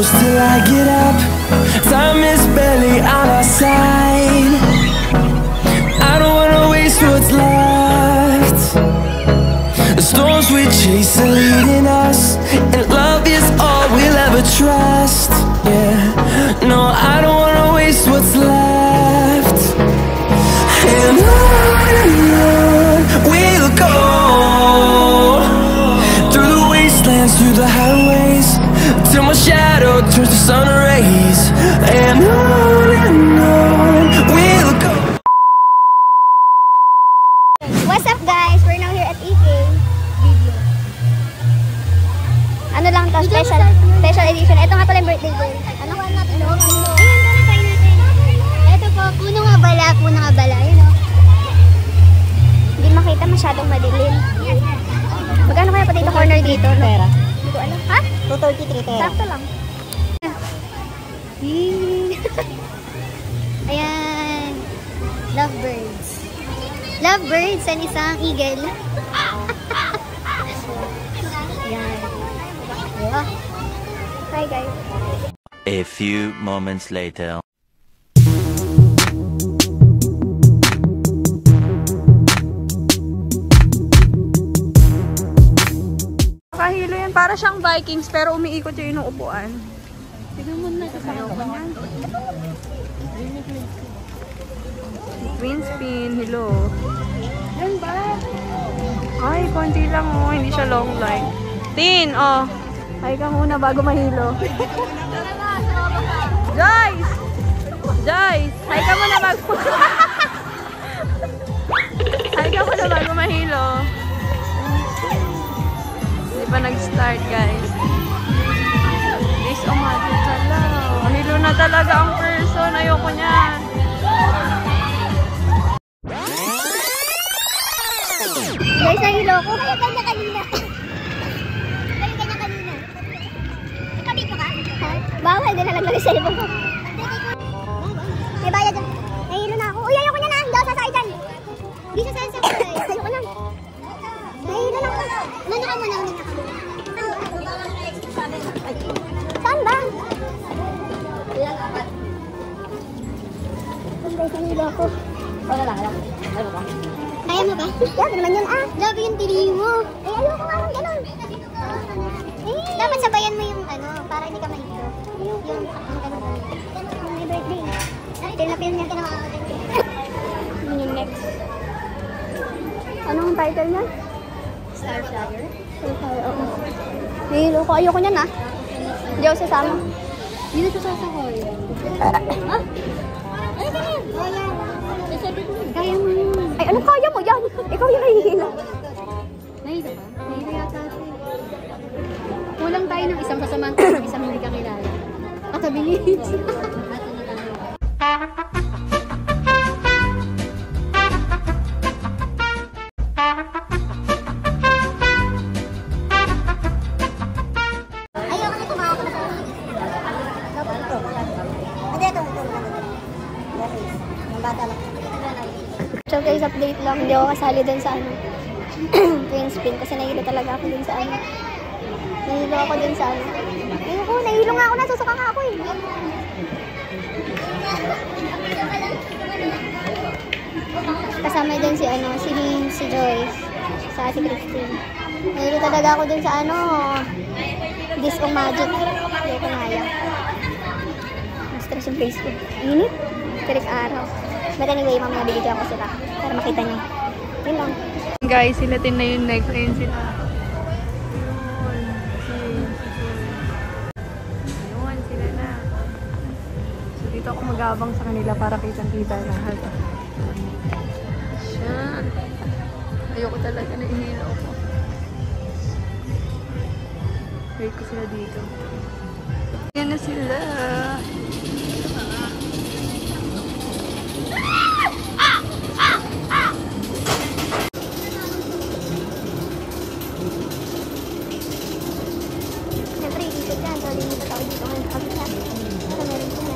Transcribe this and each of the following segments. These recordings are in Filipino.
close till I get up. Time is barely on our side. I don't wanna waste what's left. The storms we chase are leading us, and love is all we'll ever trust. Yeah, no, I don't wanna waste what's left. And on we'll go, through the wastelands, through the highways, till my shadow turns to sun rays. And on we'll go. What's up guys? We're now here at EK Video. Ano lang to? Special edition. Ito nga pala yung birthday girl. Ano ka natin? Ayan, try natin. Ito po, puno nga bala. Yun o. Hindi makita, masyadong madilim. Magkano kaya pa dito corner dito? Pera. Hindi ko alam. Ha? 233 pera. Sakto lang. Ayan. Lovebirds. Lovebirds and isang eagle. Ayan. Wow. Hi guys. A few moments later. Kahilo yan. Para siyang Vikings pero umiikot yung inuupuan. Tignan mo na. Twin spin. Hello. Yan ba? Ay, konti lang oh. Hindi siya long line. Tin, oh. Ay ka muna bago mahilo. Joyce! Joyce! Ay ka muna bago Ay ka muna bago mahilo. Hindi pa nag-start guys. Please, umatin pala. Mahilo na talaga ang person. Ayoko niyan. Guys, nahilo ko. Kaya kanya kanina. Nakabito ka? Bawal, din nalaglag yung cellphone ko. May bayad dyan. Nahilo na ako. Uy, ayoko niya na. Hindi ako sasakay dyan. Hindi sasakay sa kulay. Ayoko na. Nahilo na ako. Nana ka muna. Saan ba? Guys, nahilo ako. Wala lang. Kaya mo ba? Grabe naman yun ah. Grabe yung tili mo. Eh, ayoko nga lang gano'n. Dapat sabayan mo yung ano, para hindi ka mahilo. Yung gano'n. May birthday. Pil na niya kinamakalit. Yun yung next. Anong title niya? Star Flagger. Star Flagger, oo. Nahilo ko. Ayoko niyan ah. Hindi ako sasama. Hindi na siya sasakoy. Ha? Ano ka na? Kaya mo yun. Ay, ano kaya mo yan? Ikaw yung nahihila. Nahihila ka? Nahihila yata ako. Kulang tayo ng isang kasamaan ng isang hindi kakilala. Katabilis. Ayoko na tumawa ko na sa dapat ito. Hindi, ito. Ang bata lang. So guys, update lang. Hindi ako kasali dun sa ano. Twin spin. Kasi nahilo talaga ako dun sa ano. Nahilo ako dun sa ano. Ayoko, nahilo nga ako. Nasusuka nga ako eh. Kasama dun si ano, si Joyce. Sa si Christine. Nahilo talaga ako dun sa ano. Disco Magic. Hindi ko naya. Stress yung Facebook. Init. Tirik araw. But anyway, mamaya bigyan ko sila para makita niyo. Yun lang. Guys, silatin na yung next. Ayun sila. Ayun, sila na. So, dito ako magabang sa kanila para kitang-kita lahat. Siya. Ayoko talaga na ihilo ko. Wait ko sila dito. Yan na sila. Siyempre, ikot yan. So, hindi mo tao dito ngayon sa kabila. So, meron sila.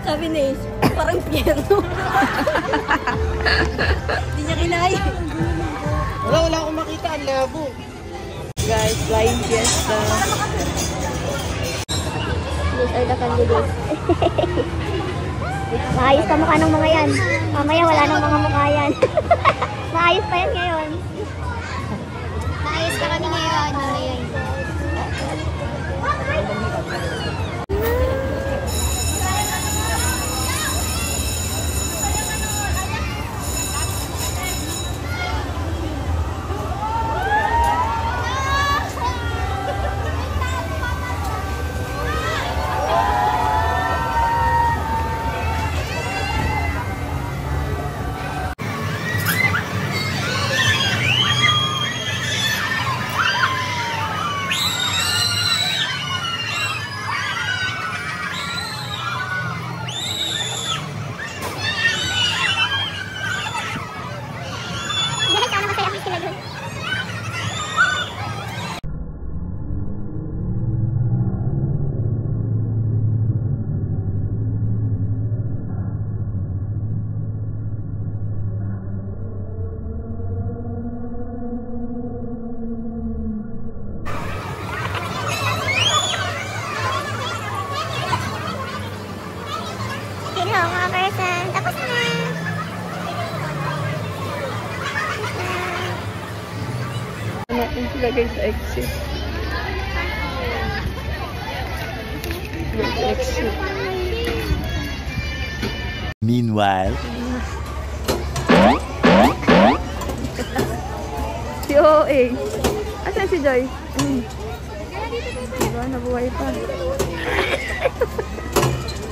Sabi ni Ace, parang piano. Hindi niya kinaya. Wala akong makita. Ang labo. Guys, flying fiesta. These are the candidates. Maayos ka mukha ng mga yan. Mamaya wala nang mga mukha yan. Maayos pa yan ngayon. Maayos ka kami ngayon. Hello mga person, tapos na! Ano sila guys sa exit? Exit. Meanwhile, Si OA. Asan si Joy? Diba, nabuhay pa.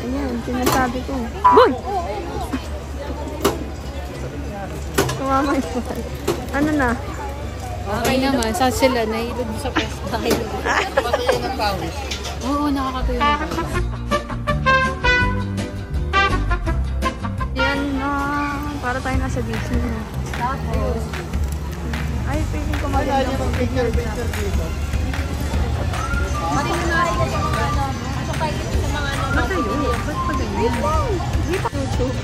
Ayan, sinasabi ko. Boy! Tumama yung mahal. Ano na? Okay naman. Saan sila? Nahilog sa pwesto. Patuloy ng pawis. Oo, nakakatuloy. Yan na. Para tayo nasa Disney na. Tapos, Ay, pwede ko maganda po. Picture dito. marinunari ko sa mga ano. Sa paikot sa mga ano. Ba't tayo? Ba't pa ganyan? Hindi pa. YouTube.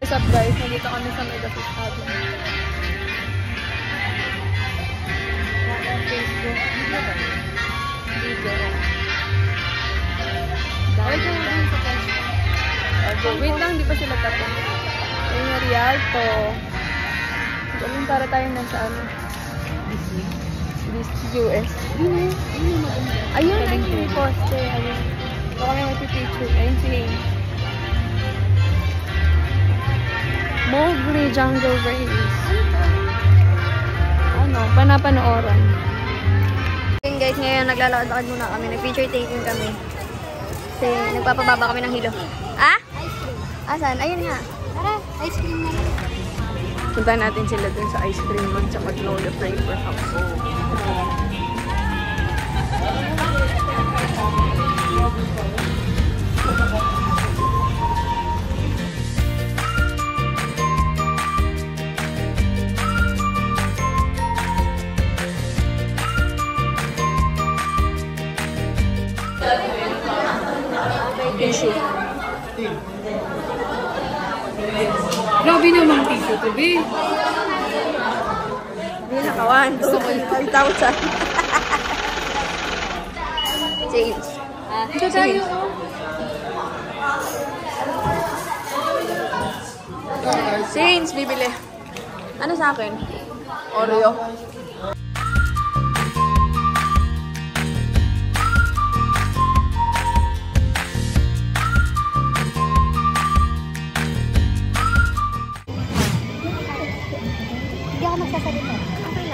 What's up guys? Nandito kami sa Megafish Avenue. Facebook. Video. Wait lang din sa pwesto. Wait lang, di pa sila tapos. Ayun yung Rialto. Galing para tayo nasa ano. This US. Ayun, ayun yung poste. Ayun. Ito kami mag-picture. Ayun si Mowgli Jungle Race. Ano? Panapanooran. Ayun guys, ngayon naglalakad-lakad muna kami. Nag-picture taking kami. Kasi nagpapababa kami ng hilo. Ah? Asan? Ayun nga. Tara, ice cream na. Punta natin sila dun sa ice cream mag sa Magnolia Flavor House. Tissue. Grabe naman tissue to be. Hindi nakawan. Gusto ko yung 5,000. James. Ito tayo. James, bibili. Ano sa akin? Oreo. Hindi ako magsasalita.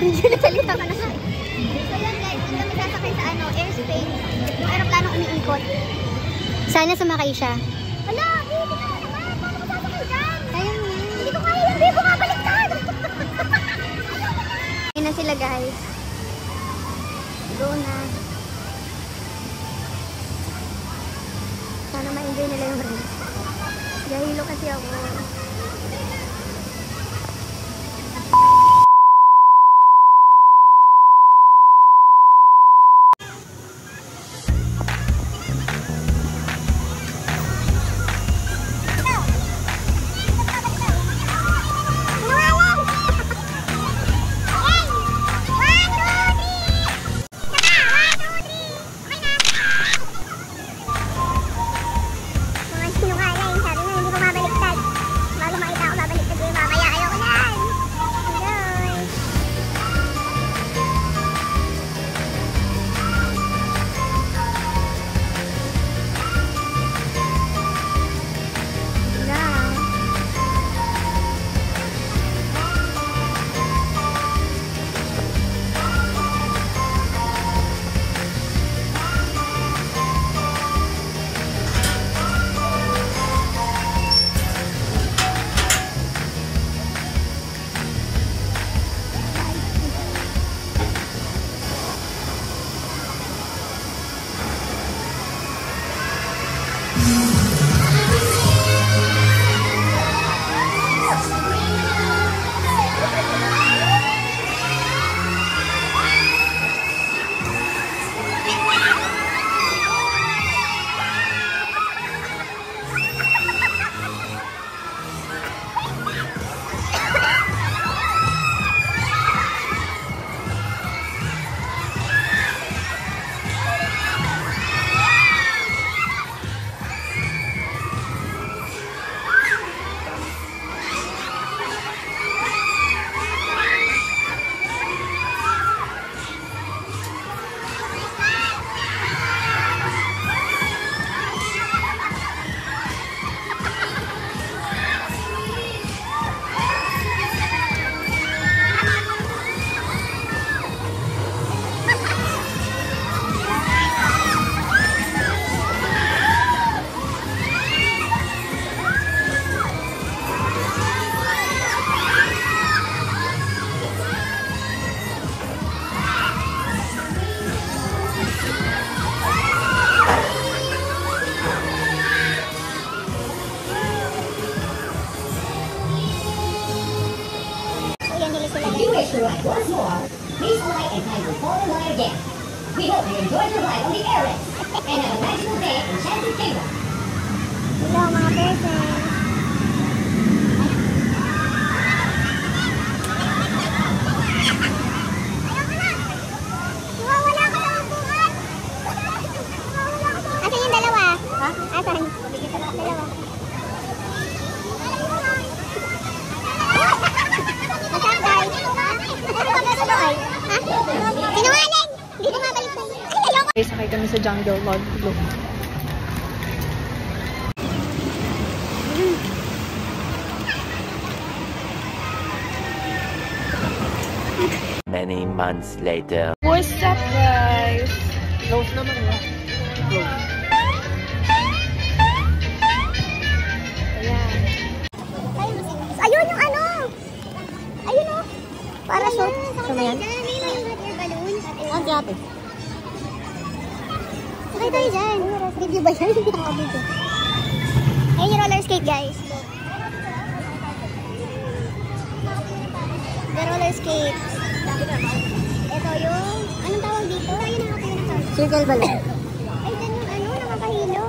Hindi nagsalita ka na siya. So yun guys, hindi kami sasakay sa ano, airspace. Yung aeroplano umiikot. Sana sumakay siya. Hala, hindi ka naman. Paano ko sasakay dyan? Ayun nga. Hindi ko kaya yung bibo nga baliktad. Ayun na sila guys. Go na. Sana ma-enjoy nila yung race. Hindi Nagahilo kasi ako. Once more, please alight and kindly fall in line again. We hope you enjoyed your ride on the airways and have a magical day in Enchanted Kingdom. Hello mga person. Asan yung dalawa? Ha? Asan? Dalawa. Asan guys? Sinungaling! Hindi ko mabalik na yun. Ay, ayoko! Okay, sakay kami sa Jungle Log. Look. Many months later. What's up, guys? Close naman yun. Close. Ayan. Ayun yung ano! Ayun o! Para shoot. Sama yan? Ang tiyate. Sakay tayo dyan. Review ba yan? Ayun yung roller skate, guys. The roller skate. Ito yung... Anong tawag dito? Ayun nakakahilo na tawag. Circle ba lang? Ay, dyan yung ano, nakakahilo.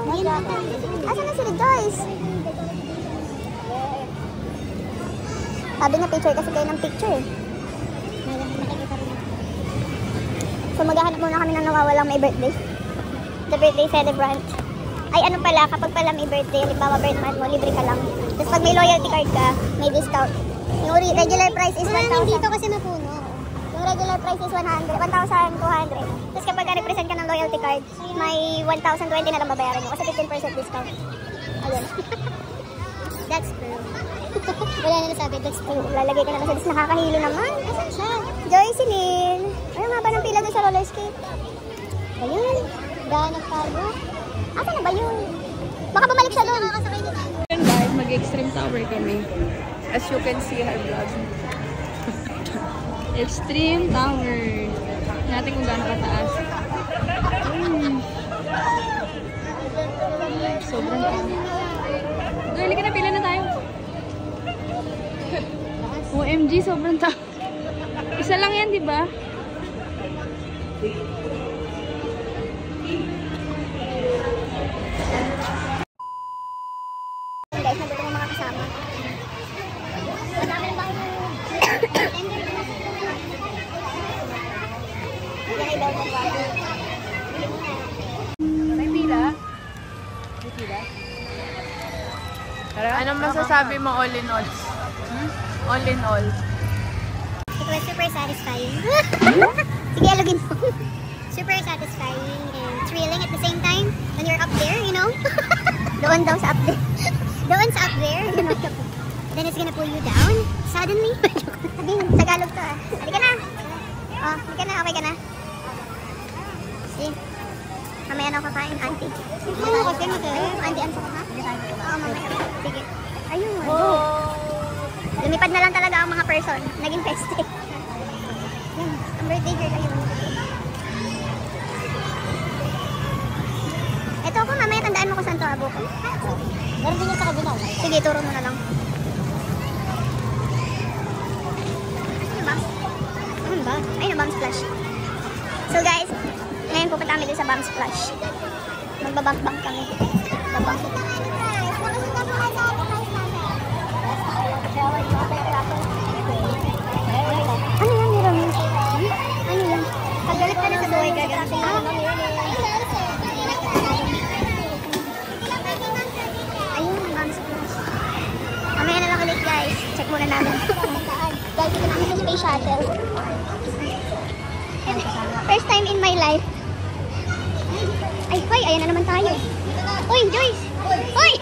Asan na si Rejoice? Sabi niya picture kasi kayo ng picture eh. So maghahanap muna kami ng nawawalang may birthday. The birthday celebrant. Ay ano pala, kapag pala may birthday, halimbawa birth month mo, libre ka lang. Tapos pag may loyalty card ka, may discount. Yung regular price is 1,000. Dito kasi napuno. Yung regular price is 1,200. Tapos kapag represent ka ng loyalty card, may 1,020 na lang babayaran nyo. Kasi 15% discount. Ayun. That's true. Wala na nasabi, that's true. Lalagay ko na lang sa dis. Nakakahilo naman. Asan siya? Joycelyn. Ayun nga ba ng pila doon sa roller skate? Ayun. Daan nagtago. Asan na ba yun? Baka bumalik siya doon. Ayan guys, mag-extreme tower kami. As you can see, her vlog. Extreme tower. Natin kung gaano kataas. Sobrang taas. Girl, ka na pila OMG, sobrang tao. Isa lang yan, di ba? Guys, nandito yung mga kasama. Madami ng bago. Yan ay bago bago. May pila? May pila? Anong masasabi mo all in all? All in all. It was super satisfying. Sige, alugin mo. Super satisfying and thrilling at the same time when you're up there, you know? Doon daw sa up there. Doon sa up there, you know? Then it's gonna pull you down suddenly. Sabihin, Tagalog to ah. Halika na. Oh, halika na, okay ka na. See? Mamaya na ako kakain, auntie. Oo, kasi auntie, ano ka ha? Oo, mamaya. Sige. Ayun. Lumipad na lang talaga ang mga person. Naging feste. Yan, ang birthday girl ayun. Ito ako, mamaya tandaan mo kung saan to abo ko. Meron din yung sa kabila. Sige, turo mo na lang. Ano ba? Ano ba? Ayun, bomb splash. So guys, ngayon pupunta kami din sa bomb splash. Magbabang-bang kami. Babang. Ano yan, Mira? Ano yan? Paggalit ka na sa buhay, gagawin. Ayun, bomb splash. Mamaya na lang ulit, guys. Check muna namin. Guys, ito namin sa space shuttle. First time in my life. Ay, hoy, ayan na naman tayo. Uy, Joyce! Uy!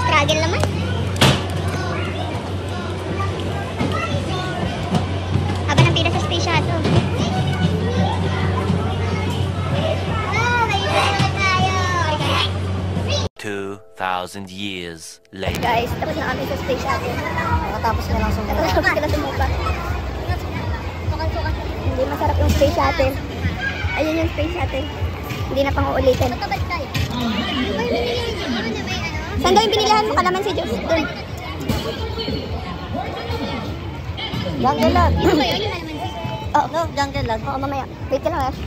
Struggle naman. Haba ng pila sa space shuttle. 2,000 years later. Guys, tapos na kami sa space shuttle. Nakatapos na lang sumupa. Nakatapos ka na sumupa. Hindi masarap yung space shuttle. Ayun yung space shuttle. Hindi na pang uulitin. Saan daw yung binilihan mo? Kalaman si Diyos. Doon. Jungle Log. Ito ba yun? Oo. No, Jungle Log. Oo, mamaya. Wait ka lang, Ash.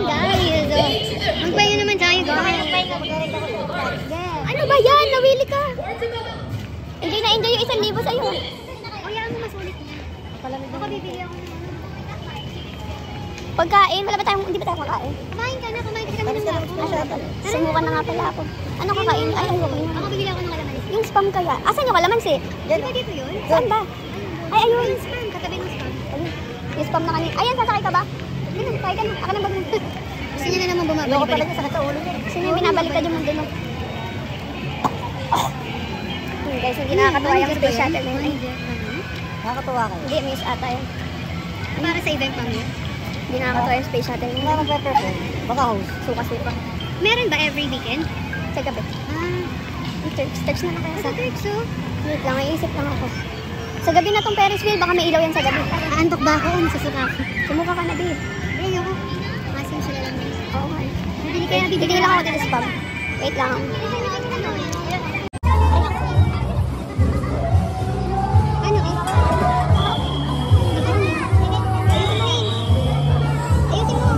Guys, magpahinga naman tayo, guys. Ano ba yan? Nawili ka. Enjoy na enjoy yung 1,000 sa'yo. Kaya mo masulit niya. Baka bibili ako ng pagkain. Wala ba tayong, hindi ba tayo makain? Kumain ka na, kumain ka kami ng lapo. Sumukan na nga pala ako. Ano kakain? Ay, ayoko yun. Ako bibili ako ng kalamansi. Yung spam kaya. Asan yung kalamansi? Di ba dito yun? Saan ba? Ay, ayun. Yung spam, katabi ng spam. Yung spam na kanina. Ayan, sasakay ka ba? Kaya ka na, ako na bag-bag. Gusto niya na naman bumabalik. Loko pala niya sa ulo niya. Gusto niya binabalik ka dyan mo dun. Guys, hindi nakakatuwa yung space shuttle na yun. Nakakatuwa kayo? Hindi, miss ata yun. Para sa event kami? Hindi nakakatuwa yung space shuttle na yun. Nakakatuwa. Baka host. Suka-suka. Meron ba every weekend? Sa gabi. Search na lang kaya sa search, so? Wait lang, iisip lang ako. Sa gabi na tong Ferris wheel, baka may ilaw yan sa gabi. Aantok ba ako? Masusuka ako. Sumuka ka na, babe. Ayoko. Masin sila lang. Oo nga. Bibili lang ako din sa spam. Wait lang. Ano eh? Ayusin mo.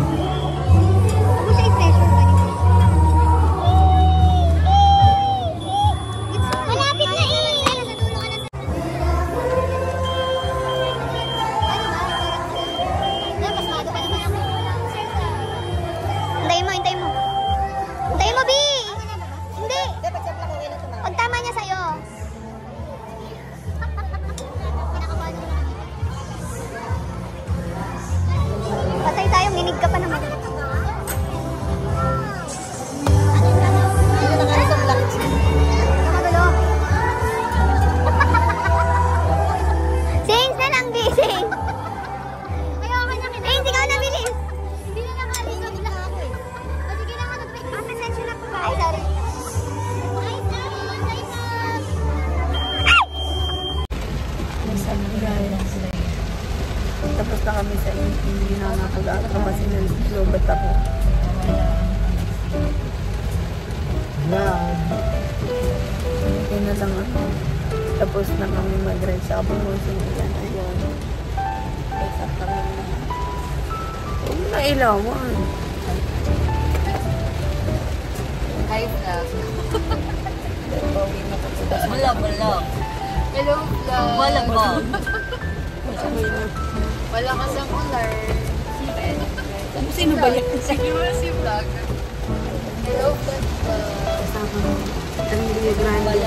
Huwag mo siya i-pressure. Malapit na eh! Hintayin mo, hintayin mo. Hintayin mo, B! Hindi! Tapos na kami mag-ride sa Abungusin. Ayan, ayun. Basta kami na. Huwag na ilawan. Hi, vlog. Wala. Hello, vlog. Wala ba? Wala ka sa ular. Sino ba yan? Si vlog. Hello, vlog. Ang Rio Grande.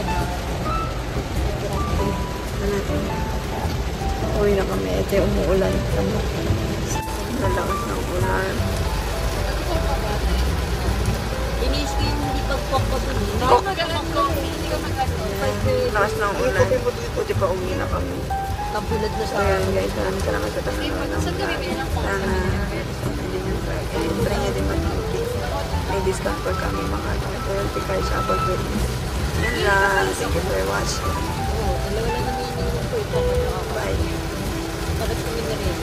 Uwi na kami. Ito umuulan. Nalakas ng ulan. Inis ko yung hindi pagpokpo dun. Hindi ka mag-ano. Lakas ng ulan. Buti pa uwi na kami. Kabulad na So yun guys, marami salamat sa tanong ng sana try niya din mag-duty. May discount for kami mga loyalty card sa Apple. Yan lang. Thank you for watching. Oo, dalawa lang namin yung ito. Bye. Bakit kami na rin?